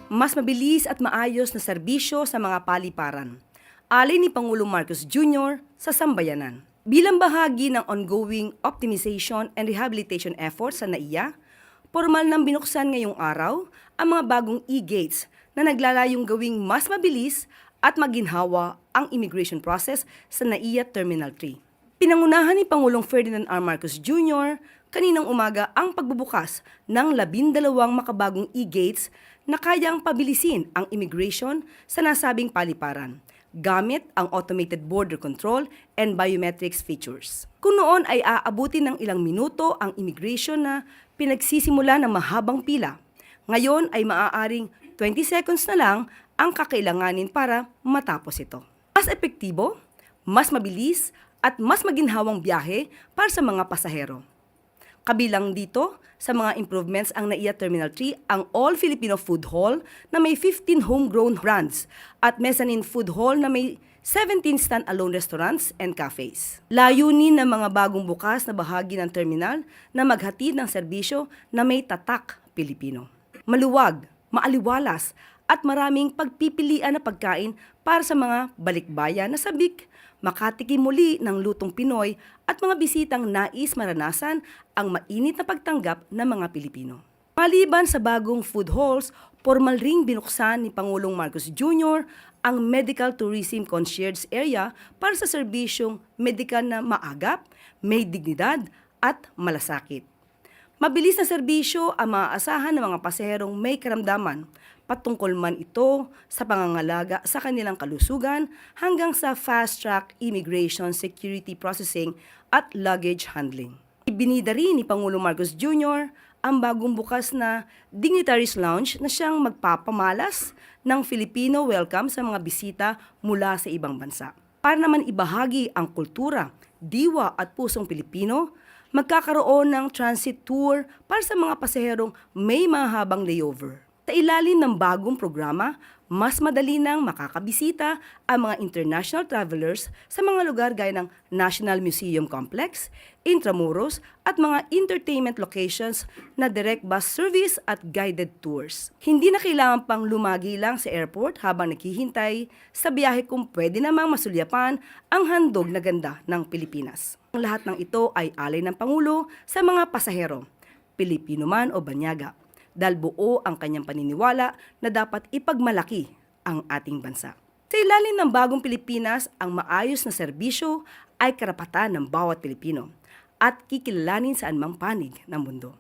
mas mabilis at maayos na serbisyo sa mga paliparan. Alin ni Pangulong Marcos Jr. sa sambayanan. Bilang bahagi ng ongoing optimization and rehabilitation efforts sa NAIA, formal nang binuksan ngayong araw ang mga bagong e-gates na naglalayong gawing mas mabilis at maginhawa ang immigration process sa NAIA Terminal 3. Pinangunahan ni Pangulong Ferdinand R. Marcos Jr. kaninang umaga ang pagbubukas ng 12 makabagong e-gates na kayang pabilisin ang immigration sa nasabing paliparan gamit ang automated border control and biometrics features. Kung noon ay aabutin ng ilang minuto ang immigration na pinagsisimula ng mahabang pila, ngayon ay maaaring 20 seconds na lang ang kakailanganin para matapos ito. Mas epektibo, mas mabilis, at mas maginhawang biyahe para sa mga pasahero. Kabilang dito sa mga improvements ang NAIA Terminal 3 ang All-Filipino Food Hall na may 15 homegrown brands at mezzanine food hall na may 17 stand-alone restaurants and cafes. Layunin ng mga bagong bukas na bahagi ng terminal na maghatid ng serbisyo na may tatak Pilipino. Maluwag, maaliwalas at maraming pagpipilian na pagkain para sa mga balikbayan na sabik, makatikim muli ng lutong Pinoy at mga bisitang nais maranasan ang mainit na pagtanggap ng mga Pilipino. Maliban sa bagong food halls, formal ring binuksan ni Pangulong Marcos Jr. ang Medical Tourism Concierge Area para sa serbisyong medikal na maagap, may dignidad at malasakit. Mabilis na serbisyo ang maaasahan ng mga pasaherong may karamdaman, patungkol man ito sa pangangalaga sa kanilang kalusugan hanggang sa fast-track immigration, security processing at luggage handling. Ibinida rin ni Pangulong Marcos Jr. ang bagong bukas na Dignitaries Lounge na siyang magpapamalas ng Filipino welcome sa mga bisita mula sa ibang bansa. Para naman ibahagi ang kultura, diwa at pusong Pilipino, magkakaroon ng transit tour para sa mga pasaherong may mahabang layover. Sa ilalim ng bagong programa, mas madali nang makakabisita ang mga international travelers sa mga lugar gaya ng National Museum Complex, Intramuros at mga entertainment locations na direct bus service at guided tours. Hindi na kailangan pang lumagi lang sa airport habang naghihintay sa biyahe kung pwede namang masulyapan ang handog na ganda ng Pilipinas. Ang lahat ng ito ay alay ng Pangulo sa mga pasahero, Pilipino man o banyaga, dahil buo ang kanyang paniniwala na dapat ipagmalaki ang ating bansa. Sa ilalim ng bagong Pilipinas, ang maayos na serbisyo ay karapatan ng bawat Pilipino at kikilalanin sa anumang panig ng mundo.